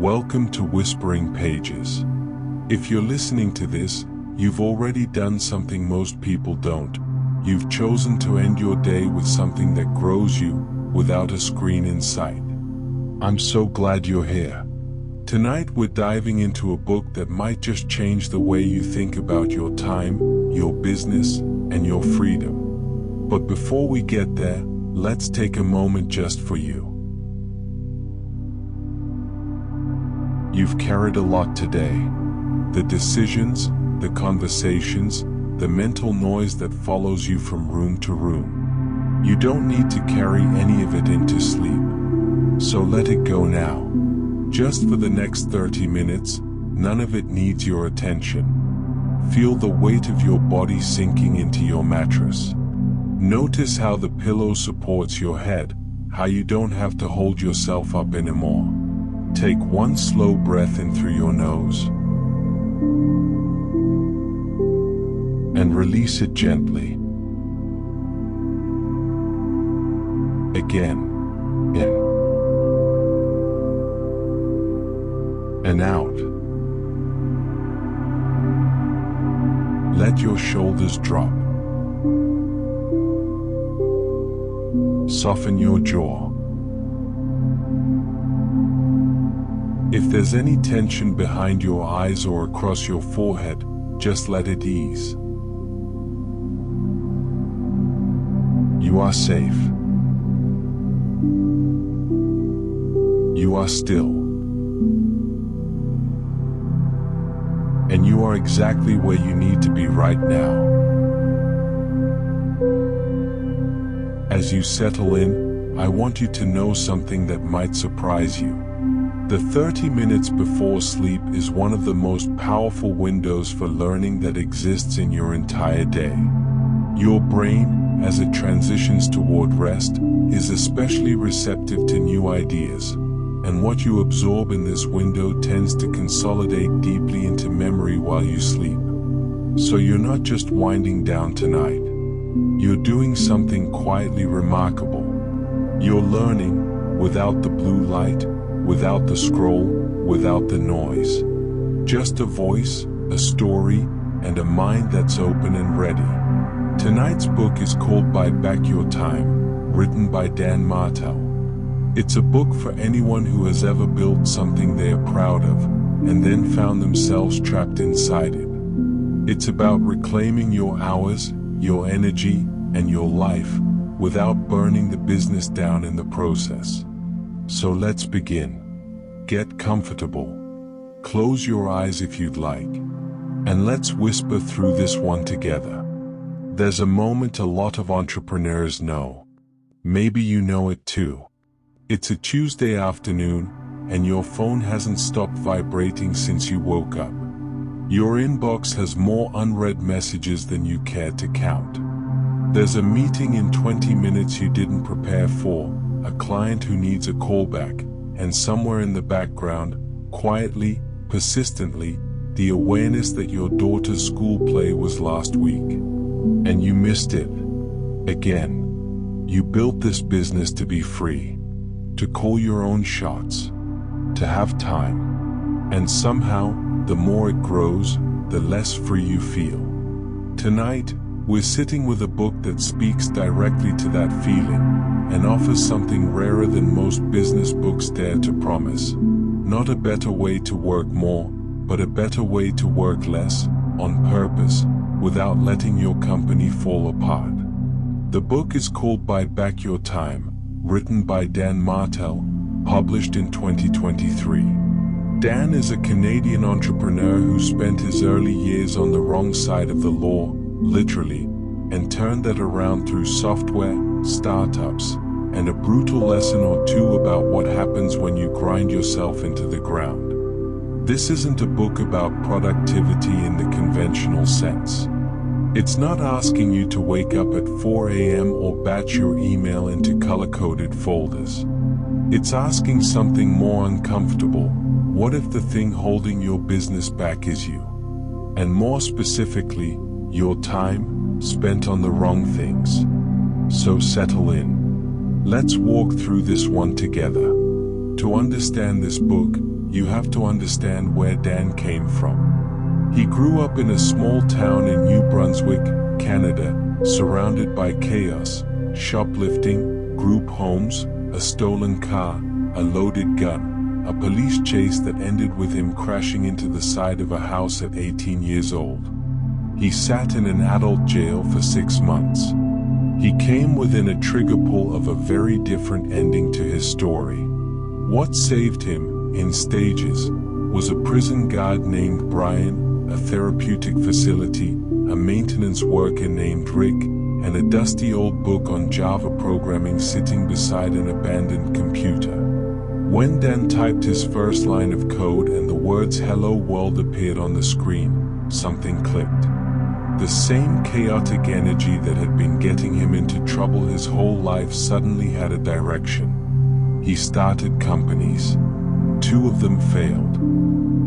Welcome to Whispering Pages. If you're listening to this, you've already done something most people don't. You've chosen to end your day with something that grows you, without a screen in sight. I'm so glad you're here. Tonight we're diving into a book that might just change the way you think about your time, your business, and your freedom. But before we get there, let's take a moment just for you. You've carried a lot today. The decisions, the conversations, the mental noise that follows you from room to room. You don't need to carry any of it into sleep. So let it go now. Just for the next 30 minutes, none of it needs your attention. Feel the weight of your body sinking into your mattress. Notice how the pillow supports your head, how you don't have to hold yourself up anymore. Take one slow breath in through your nose and release it gently. Again, in and out. Let your shoulders drop. Soften your jaw. If there's any tension behind your eyes or across your forehead, just let it ease. You are safe. You are still. And you are exactly where you need to be right now. As you settle in, I want you to know something that might surprise you. The 30 minutes before sleep is one of the most powerful windows for learning that exists in your entire day. Your brain, as it transitions toward rest, is especially receptive to new ideas, and what you absorb in this window tends to consolidate deeply into memory while you sleep. So you're not just winding down tonight. You're doing something quietly remarkable. You're learning, without the blue light, without the scroll, without the noise. Just a voice, a story, and a mind that's open and ready. Tonight's book is called Buyback Your Time, written by Dan Martell. It's a book for anyone who has ever built something they are proud of, and then found themselves trapped inside it. It's about reclaiming your hours, your energy, and your life, without burning the business down in the process. So let's begin. Get comfortable. Close your eyes if you'd like. And let's whisper through this one together. There's a moment a lot of entrepreneurs know. Maybe you know it too. It's a Tuesday afternoon, and your phone hasn't stopped vibrating since you woke up. Your inbox has more unread messages than you care to count. There's a meeting in 20 minutes you didn't prepare for, a client who needs a callback, and somewhere in the background, quietly, persistently, the awareness that your daughter's school play was last week. And you missed it. Again. You built this business to be free, to call your own shots, to have time. And somehow, the more it grows, the less free you feel. Tonight, we're sitting with a book that speaks directly to that feeling, and offers something rarer than most business books dare to promise. Not a better way to work more, but a better way to work less, on purpose, without letting your company fall apart. The book is called Buyback Your Time, written by Dan Martell, published in 2023. Dan is a Canadian entrepreneur who spent his early years on the wrong side of the law, literally, and turned that around through software, startups, and a brutal lesson or two about what happens when you grind yourself into the ground. This isn't a book about productivity in the conventional sense. It's not asking you to wake up at 4 a.m. or batch your email into color-coded folders. It's asking something more uncomfortable. What if the thing holding your business back is you? And more specifically, your time spent on the wrong things. So settle in. Let's walk through this one together. To understand this book, you have to understand where Dan came from. He grew up in a small town in New Brunswick, Canada, surrounded by chaos, shoplifting, group homes, a stolen car, a loaded gun, a police chase that ended with him crashing into the side of a house at 18 years old. He sat in an adult jail for 6 months. He came within a trigger pull of a very different ending to his story. What saved him, in stages, was a prison guard named Brian, a therapeutic facility, a maintenance worker named Rick, and a dusty old book on Java programming sitting beside an abandoned computer. When Dan typed his first line of code and the words "Hello World" appeared on the screen, something clicked. The same chaotic energy that had been getting him into trouble his whole life suddenly had a direction. He started companies. 2 of them failed.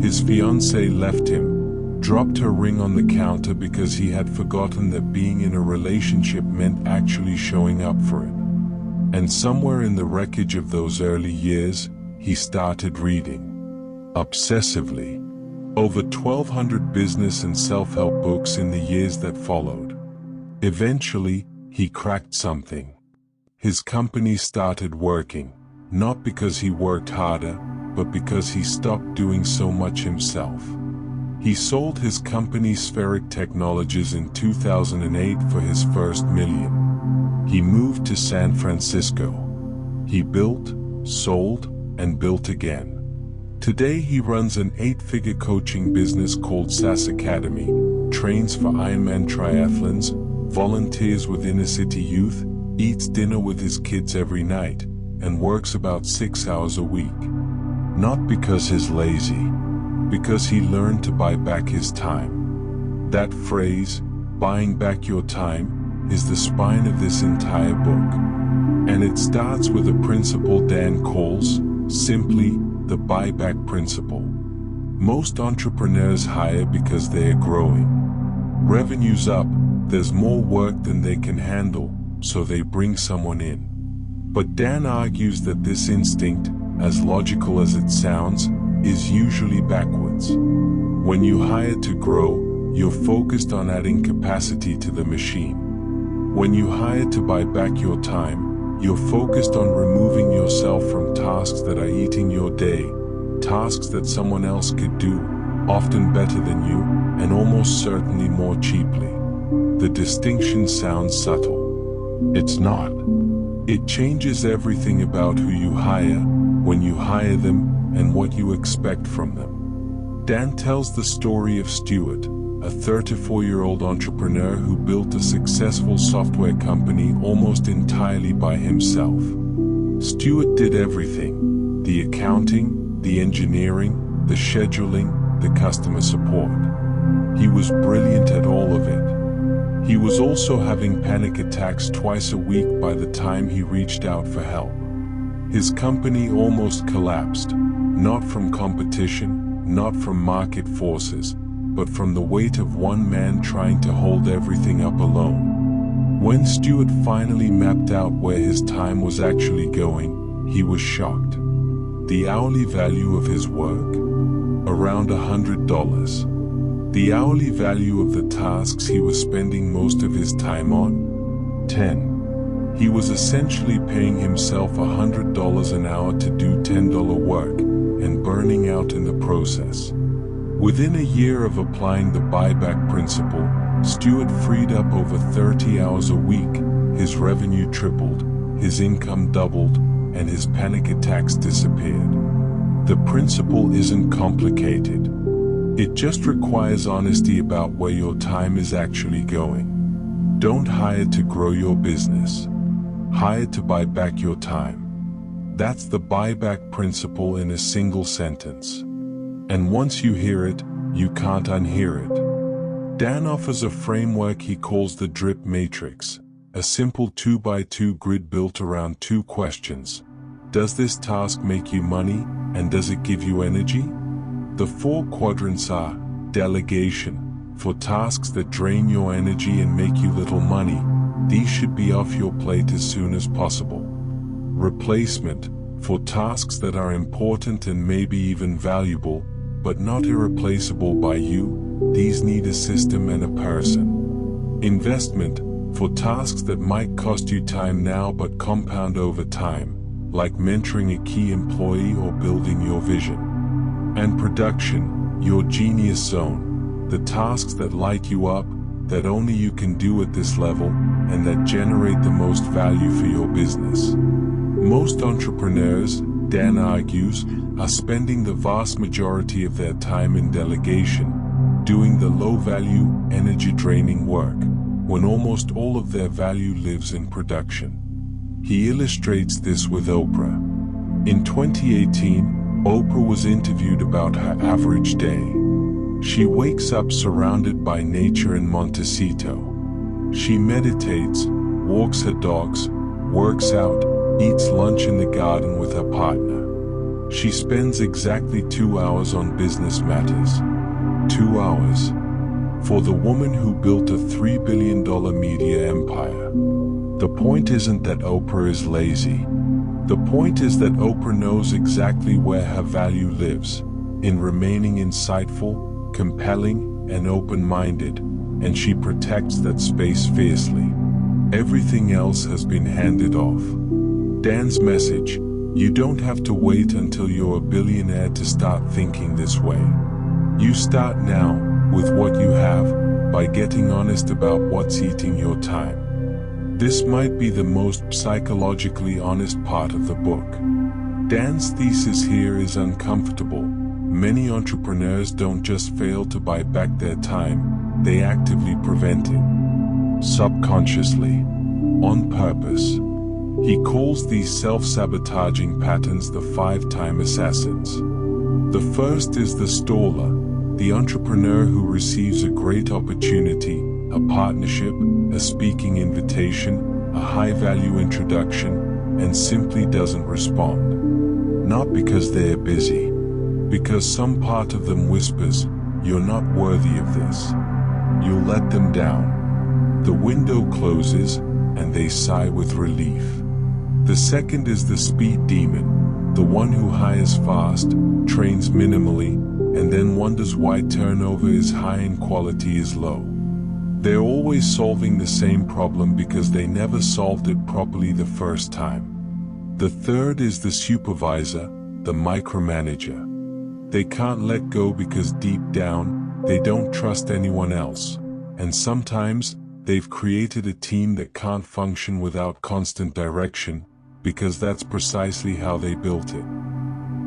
His fiancée left him, dropped her ring on the counter because he had forgotten that being in a relationship meant actually showing up for it. And somewhere in the wreckage of those early years, he started reading. Obsessively. Over 1,200 business and self-help books in the years that followed. Eventually, he cracked something. His company started working, not because he worked harder, but because he stopped doing so much himself. He sold his company Spheric Technologies in 2008 for his first million. He moved to San Francisco. He built, sold, and built again. Today he runs an 8-figure coaching business called SAS Academy, trains for Ironman triathlons, volunteers with inner city youth, eats dinner with his kids every night, and works about 6 hours a week. Not because he's lazy, because he learned to buy back his time. That phrase, buying back your time, is the spine of this entire book. And it starts with a principle Dan calls, simply, the buyback principle. Most entrepreneurs hire because they are growing. Revenue's up, there's more work than they can handle, so they bring someone in. But Dan argues that this instinct, as logical as it sounds, is usually backwards. When you hire to grow, you're focused on adding capacity to the machine. When you hire to buy back your time, you're focused on removing yourself from tasks that are eating your day, tasks that someone else could do, often better than you, and almost certainly more cheaply. The distinction sounds subtle. It's not. It changes everything about who you hire, when you hire them, and what you expect from them. Dan tells the story of Stuart, a 34-year-old entrepreneur who built a successful software company almost entirely by himself. Stuart did everything: the accounting, the engineering, the scheduling, the customer support. He was brilliant at all of it. He was also having panic attacks twice a week by the time he reached out for help. His company almost collapsed, not from competition, not from market forces, but from the weight of one man trying to hold everything up alone. When Stuart finally mapped out where his time was actually going, he was shocked. The hourly value of his work? Around $100. The hourly value of the tasks he was spending most of his time on? 10. He was essentially paying himself $100 an hour to do $10 work, and burning out in the process. Within a year of applying the buyback principle, Stuart freed up over 30 hours a week, his revenue tripled, his income doubled, and his panic attacks disappeared. The principle isn't complicated. It just requires honesty about where your time is actually going. Don't hire to grow your business. Hire to buy back your time. That's the buyback principle in a single sentence. And once you hear it, you can't unhear it. Dan offers a framework he calls the drip matrix, a simple 2x2 grid built around 2 questions. Does this task make you money, and does it give you energy? The 4 quadrants are: delegation, for tasks that drain your energy and make you little money. These should be off your plate as soon as possible. Replacement, For tasks that are important and maybe even valuable, but not irreplaceable by you, these need a system and a person. Investment, for tasks that might cost you time now but compound over time, like mentoring a key employee or building your vision. And production, your genius zone, the tasks that light you up, that only you can do at this level, and that generate the most value for your business. Most entrepreneurs, Dan argues, are spending the vast majority of their time in delegation, doing the low-value, energy-draining work, when almost all of their value lives in production. He illustrates this with Oprah. In 2018, Oprah was interviewed about her average day. She wakes up surrounded by nature in Montecito. She meditates, walks her dogs, works out, eats lunch in the garden with her partner. She spends exactly 2 hours on business matters. 2 hours. For the woman who built a $3 billion media empire. The point isn't that Oprah is lazy. The point is that Oprah knows exactly where her value lives, in remaining insightful, compelling, and open-minded, and she protects that space fiercely. Everything else has been handed off. Dan's message: you don't have to wait until you're a billionaire to start thinking this way. You start now, with what you have, by getting honest about what's eating your time. This might be the most psychologically honest part of the book. Dan's thesis here is uncomfortable. Many entrepreneurs don't just fail to buy back their time, they actively prevent it. Subconsciously. On purpose. He calls these self-sabotaging patterns the 5-time assassins. The first is the staller, the entrepreneur who receives a great opportunity, a partnership, a speaking invitation, a high-value introduction, and simply doesn't respond. Not because they're busy, because some part of them whispers, "You're not worthy of this." You'll let them down. The window closes, and they sigh with relief. The second is the speed demon, the one who hires fast, trains minimally, and then wonders why turnover is high and quality is low. They're always solving the same problem because they never solved it properly the first time. The third is the supervisor, the micromanager. They can't let go because deep down, they don't trust anyone else, and sometimes, they've created a team that can't function without constant direction, because that's precisely how they built it.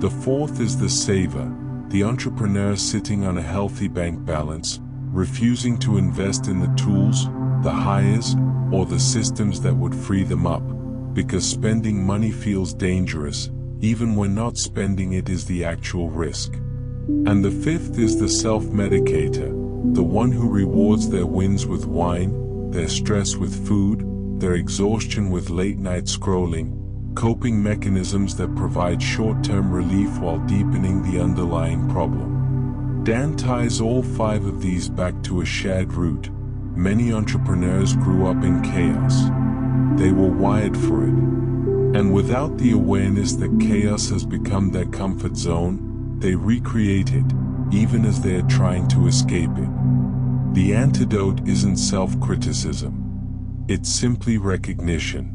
The fourth is the saver, the entrepreneur sitting on a healthy bank balance, refusing to invest in the tools, the hires, or the systems that would free them up, because spending money feels dangerous, even when not spending it is the actual risk. And the fifth is the self-medicator, the one who rewards their wins with wine, their stress with food, their exhaustion with late-night scrolling, coping mechanisms that provide short-term relief while deepening the underlying problem. Dan ties all 5 of these back to a shared root. Many entrepreneurs grew up in chaos. They were wired for it. And without the awareness that chaos has become their comfort zone, they recreate it, even as they are trying to escape it. The antidote isn't self-criticism. It's simply recognition.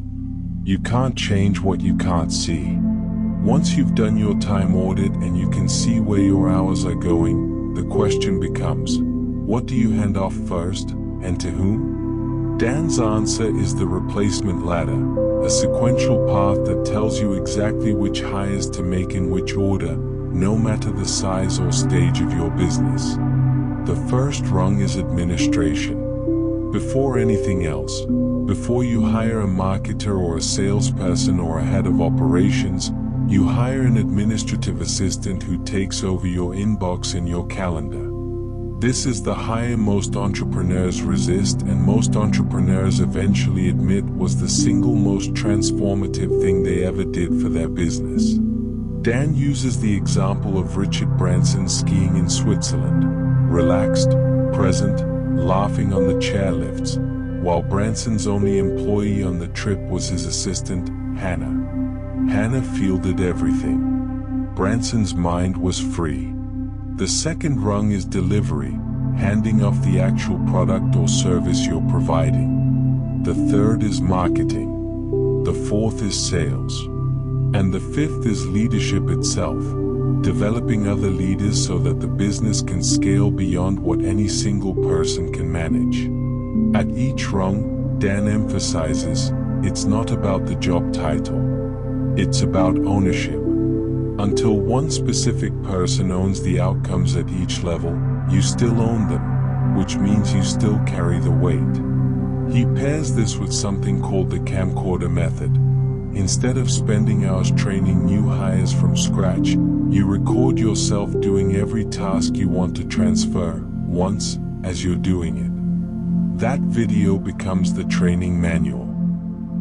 You can't change what you can't see. Once you've done your time audit and you can see where your hours are going, the question becomes, what do you hand off first, and to whom? Dan's answer is the replacement ladder, a sequential path that tells you exactly which hires to make in which order, no matter the size or stage of your business. The first rung is administration. Before anything else, before you hire a marketer or a salesperson or a head of operations, you hire an administrative assistant who takes over your inbox and your calendar. This is the hire most entrepreneurs resist and most entrepreneurs eventually admit was the single most transformative thing they ever did for their business. Dan uses the example of Richard Branson skiing in Switzerland, relaxed, present, laughing on the chairlifts, while Branson's only employee on the trip was his assistant, Hannah. Hannah fielded everything. Branson's mind was free. The second rung is delivery, handing off the actual product or service you're providing. The third is marketing. The fourth is sales. And the fifth is leadership itself, developing other leaders so that the business can scale beyond what any single person can manage. At each rung, Dan emphasizes, it's not about the job title. It's about ownership. Until one specific person owns the outcomes at each level, you still own them, which means you still carry the weight. He pairs this with something called the camcorder method. Instead of spending hours training new hires from scratch, you record yourself doing every task you want to transfer, once, as you're doing it. That video becomes the training manual.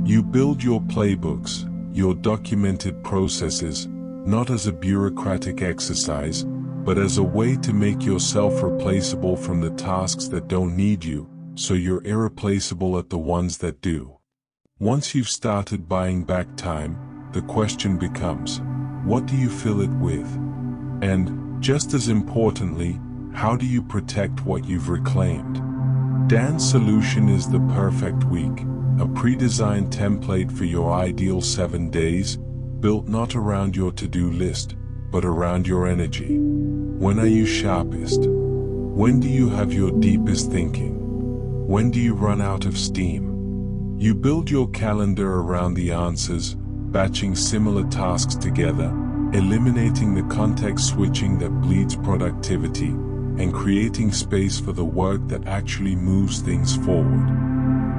You build your playbooks, your documented processes, not as a bureaucratic exercise, but as a way to make yourself replaceable from the tasks that don't need you, so you're irreplaceable at the ones that do. Once you've started buying back time, the question becomes, what do you fill it with? And, just as importantly, how do you protect what you've reclaimed? Dan's solution is the perfect week, a pre-designed template for your ideal 7 days, built not around your to-do list, but around your energy. When are you sharpest? When do you have your deepest thinking? When do you run out of steam? You build your calendar around the answers, batching similar tasks together, eliminating the context switching that bleeds productivity, and creating space for the work that actually moves things forward.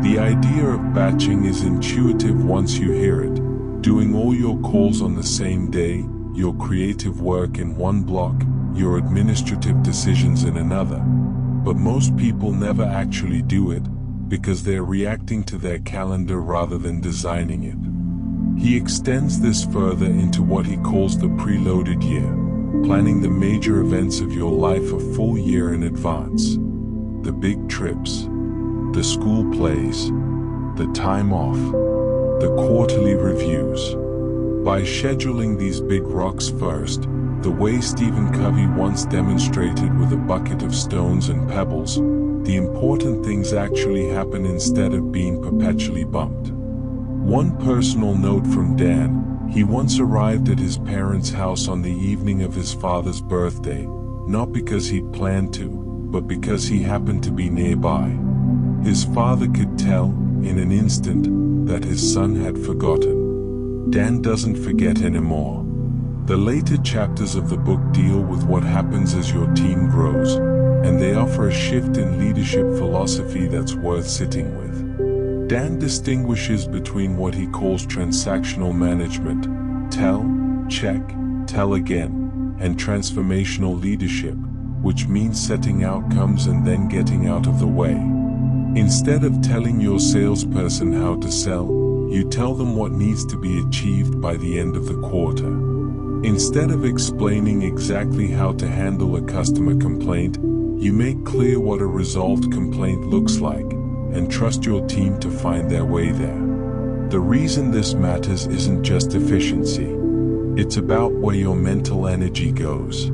The idea of batching is intuitive once you hear it, doing all your calls on the same day, your creative work in one block, your administrative decisions in another. But most people never actually do it, because they're reacting to their calendar rather than designing it. He extends this further into what he calls the preloaded year, planning the major events of your life a full year in advance. The big trips, the school plays, the time off, the quarterly reviews. By scheduling these big rocks first, the way Stephen Covey once demonstrated with a bucket of stones and pebbles, the important things actually happen instead of being perpetually bumped. One personal note from Dan: he once arrived at his parents' house on the evening of his father's birthday, not because he'd planned to, but because he happened to be nearby. His father could tell, in an instant, that his son had forgotten. Dan doesn't forget anymore. The later chapters of the book deal with what happens as your team grows, and they offer a shift in leadership philosophy that's worth sitting with. Dan distinguishes between what he calls transactional management, tell, check, tell again, and transformational leadership, which means setting outcomes and then getting out of the way. Instead of telling your salesperson how to sell, you tell them what needs to be achieved by the end of the quarter. Instead of explaining exactly how to handle a customer complaint, you make clear what a resolved complaint looks like, and trust your team to find their way there. The reason this matters isn't just efficiency. It's about where your mental energy goes.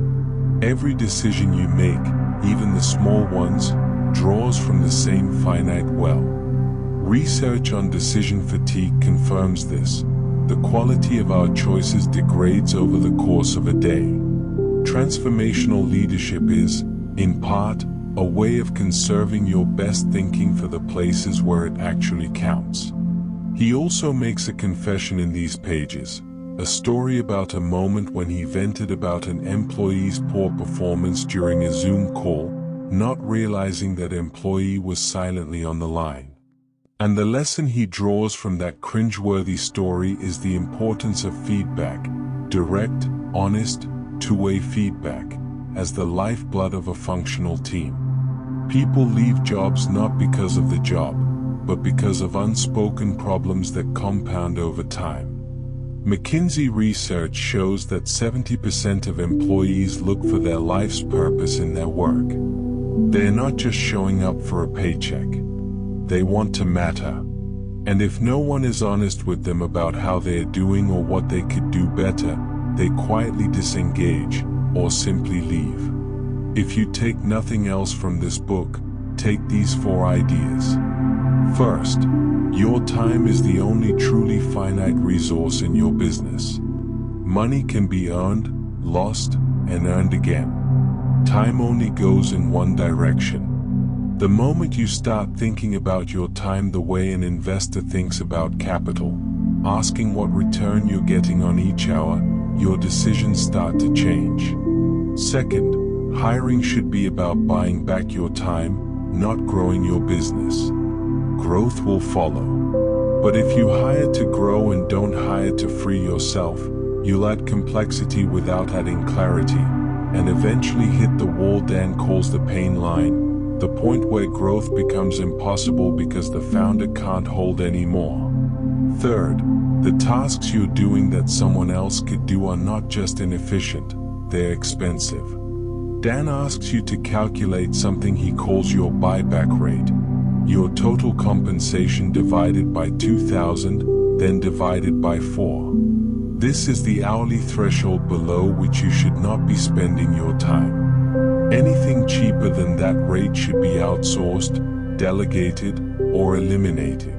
Every decision you make, even the small ones, draws from the same finite well. Research on decision fatigue confirms this. The quality of our choices degrades over the course of a day. Transformational leadership is, in part, a way of conserving your best thinking for the places where it actually counts. He also makes a confession in these pages, a story about a moment when he vented about an employee's poor performance during a Zoom call, not realizing that employee was silently on the line. And the lesson he draws from that cringeworthy story is the importance of feedback, direct, honest, two-way feedback, as the lifeblood of a functional team. People leave jobs not because of the job, but because of unspoken problems that compound over time. McKinsey research shows that 70% of employees look for their life's purpose in their work. They're not just showing up for a paycheck. They want to matter. And if no one is honest with them about how they are doing or what they could do better, they quietly disengage or simply leave. If you take nothing else from this book, take these 4 ideas. First, your time is the only truly finite resource in your business. Money can be earned, lost, and earned again. Time only goes in one direction. The moment you start thinking about your time the way an investor thinks about capital, asking what return you're getting on each hour, your decisions start to change. Second, hiring should be about buying back your time, not growing your business. Growth will follow. But if you hire to grow and don't hire to free yourself, you'll add complexity without adding clarity, and eventually hit the wall Dan calls the pain line, the point where growth becomes impossible because the founder can't hold anymore. Third, the tasks you're doing that someone else could do are not just inefficient, they're expensive. Dan asks you to calculate something he calls your buyback rate, your total compensation divided by 2,000, then divided by 4. This is the hourly threshold below which you should not be spending your time. Anything cheaper than that rate should be outsourced, delegated, or eliminated.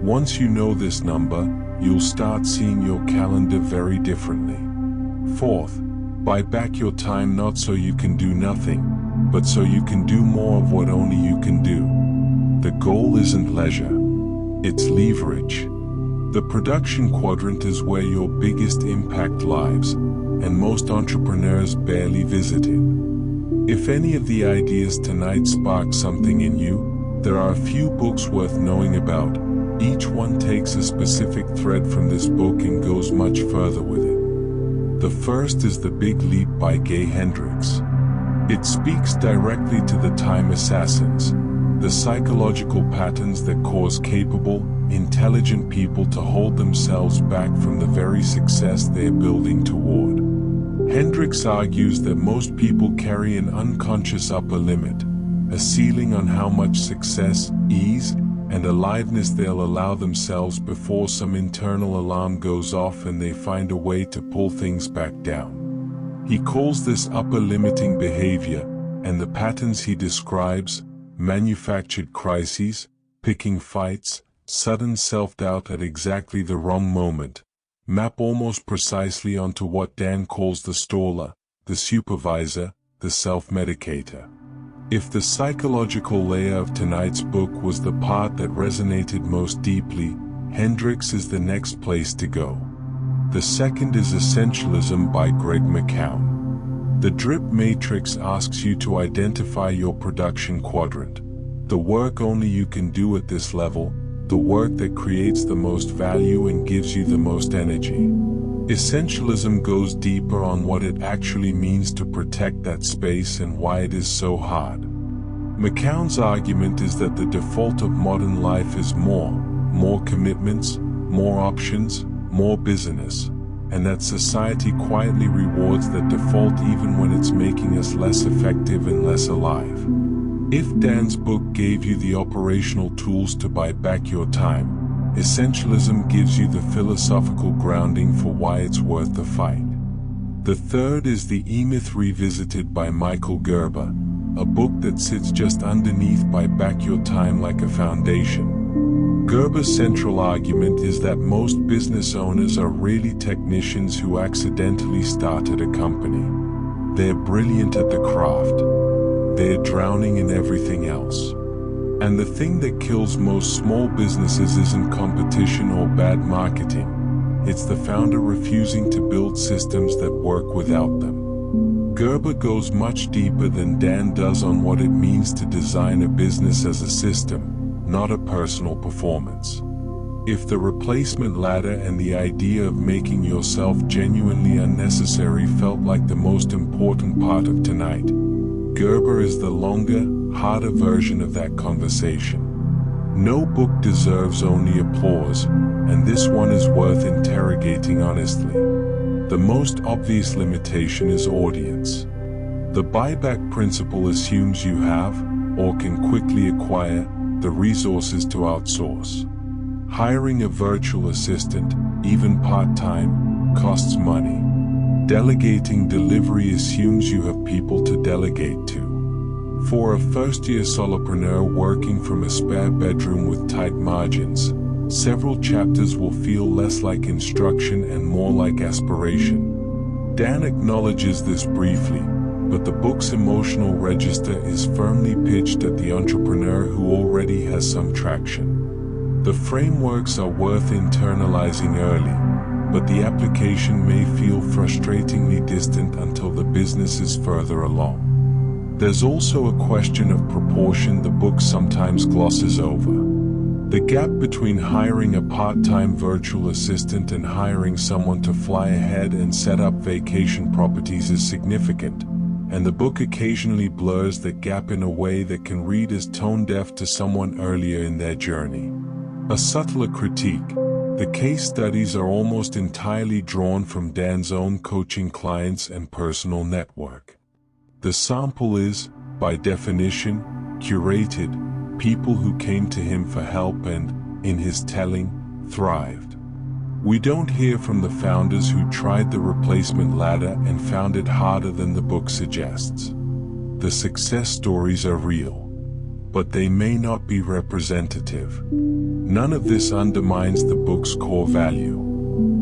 Once you know this number, you'll start seeing your calendar very differently. Fourth, buy back your time not so you can do nothing, but so you can do more of what only you can do. The goal isn't leisure, it's leverage. The production quadrant is where your biggest impact lies, and most entrepreneurs barely visit it. If any of the ideas tonight spark something in you, there are a few books worth knowing about. Each one takes a specific thread from this book and goes much further with it. The first is The Big Leap by Gay Hendricks. It speaks directly to the time assassins, the psychological patterns that cause capable, intelligent people to hold themselves back from the very success they're building toward. Hendricks argues that most people carry an unconscious upper limit, a ceiling on how much success, ease, and aliveness they'll allow themselves before some internal alarm goes off and they find a way to pull things back down. He calls this upper limiting behavior, and the patterns he describes, manufactured crises, picking fights, sudden self-doubt at exactly the wrong moment, map almost precisely onto what Dan calls the staller, the supervisor, the self-medicator. If the psychological layer of tonight's book was the part that resonated most deeply, Hendricks is the next place to go. The second is Essentialism by Greg McKeown. The Drip Matrix asks you to identify your production quadrant, the work only you can do at this level, the work that creates the most value and gives you the most energy. Essentialism goes deeper on what it actually means to protect that space and why it is so hard. McKeown's argument is that the default of modern life is more commitments, more options, more business, and that society quietly rewards that default even when it's making us less effective and less alive. If Dan's book gave you the operational tools to buy back your time, Essentialism gives you the philosophical grounding for why it's worth the fight. The third is The E-Myth Revisited by Michael Gerber, a book that sits just underneath Buy Back Your Time like a foundation. Gerber's central argument is that most business owners are really technicians who accidentally started a company. They're brilliant at the craft. They're drowning in everything else. And the thing that kills most small businesses isn't competition or bad marketing. It's the founder refusing to build systems that work without them. Gerber goes much deeper than Dan does on what it means to design a business as a system, not a personal performance. If the replacement ladder and the idea of making yourself genuinely unnecessary felt like the most important part of tonight, Gerber is the longer, harder version of that conversation. No book deserves only applause, and this one is worth interrogating honestly. The most obvious limitation is audience. The buyback principle assumes you have, or can quickly acquire, the resources to outsource. Hiring a virtual assistant, even part-time, costs money. Delegating delivery assumes you have people to delegate to. For a first-year solopreneur working from a spare bedroom with tight margins, several chapters will feel less like instruction and more like aspiration. Dan acknowledges this briefly, but the book's emotional register is firmly pitched at the entrepreneur who already has some traction. The frameworks are worth internalizing early, but the application may feel frustratingly distant until the business is further along. There's also a question of proportion the book sometimes glosses over. The gap between hiring a part-time virtual assistant and hiring someone to fly ahead and set up vacation properties is significant, and the book occasionally blurs that gap in a way that can read as tone-deaf to someone earlier in their journey. A subtler critique, the case studies are almost entirely drawn from Dan's own coaching clients and personal network. The sample is, by definition, curated, people who came to him for help and, in his telling, thrived. We don't hear from the founders who tried the replacement ladder and found it harder than the book suggests. The success stories are real, but they may not be representative. None of this undermines the book's core value,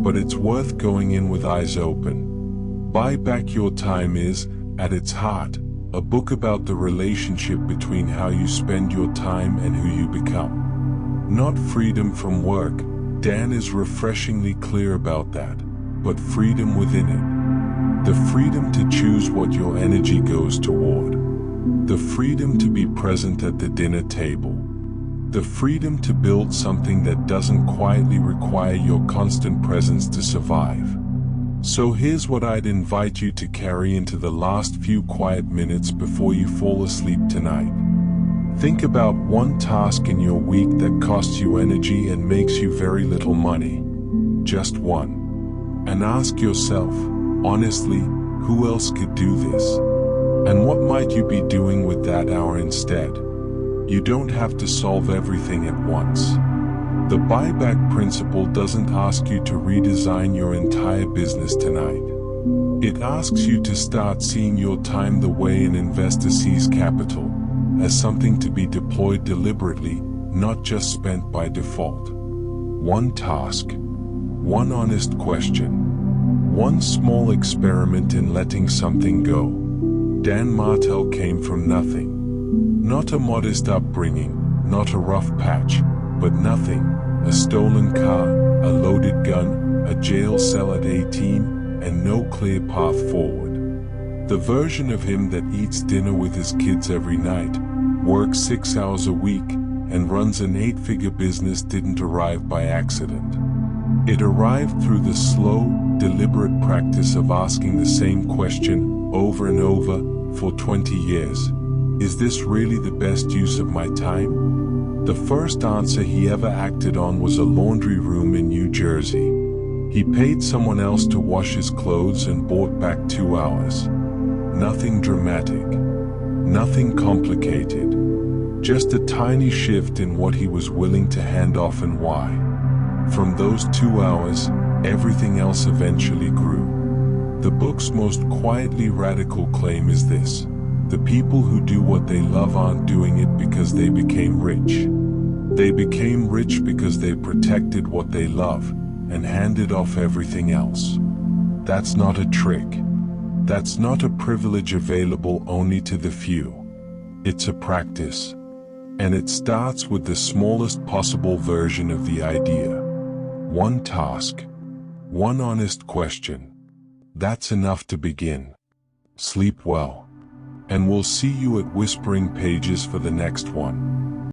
but it's worth going in with eyes open. Buy Back Your Time is, at its heart, a book about the relationship between how you spend your time and who you become. Not freedom from work, Dan is refreshingly clear about that, but freedom within it. The freedom to choose what your energy goes toward. The freedom to be present at the dinner table. The freedom to build something that doesn't quietly require your constant presence to survive. So here's what I'd invite you to carry into the last few quiet minutes before you fall asleep tonight. Think about one task in your week that costs you energy and makes you very little money. Just one. And ask yourself, honestly, who else could do this? And what might you be doing with that hour instead? You don't have to solve everything at once. The buyback principle doesn't ask you to redesign your entire business tonight. It asks you to start seeing your time the way an investor sees capital, as something to be deployed deliberately, not just spent by default. One task, one honest question, one small experiment in letting something go. Dan Martell came from nothing. Not a modest upbringing, not a rough patch, but nothing. A stolen car, a loaded gun, a jail cell at 18, and no clear path forward. The version of him that eats dinner with his kids every night, works 6 hours a week, and runs an 8-figure business didn't arrive by accident. It arrived through the slow, deliberate practice of asking the same question over and over for 20 years. Is this really the best use of my time? The first answer he ever acted on was a laundry room in New Jersey. He paid someone else to wash his clothes and bought back 2 hours. Nothing dramatic. Nothing complicated. Just a tiny shift in what he was willing to hand off and why. From those 2 hours, everything else eventually grew. The book's most quietly radical claim is this: the people who do what they love aren't doing it because they became rich. They became rich because they protected what they love and handed off everything else. That's not a trick. That's not a privilege available only to the few. It's a practice. And it starts with the smallest possible version of the idea. One task. One honest question. That's enough to begin. Sleep well. And we'll see you at Whispering Pages for the next one.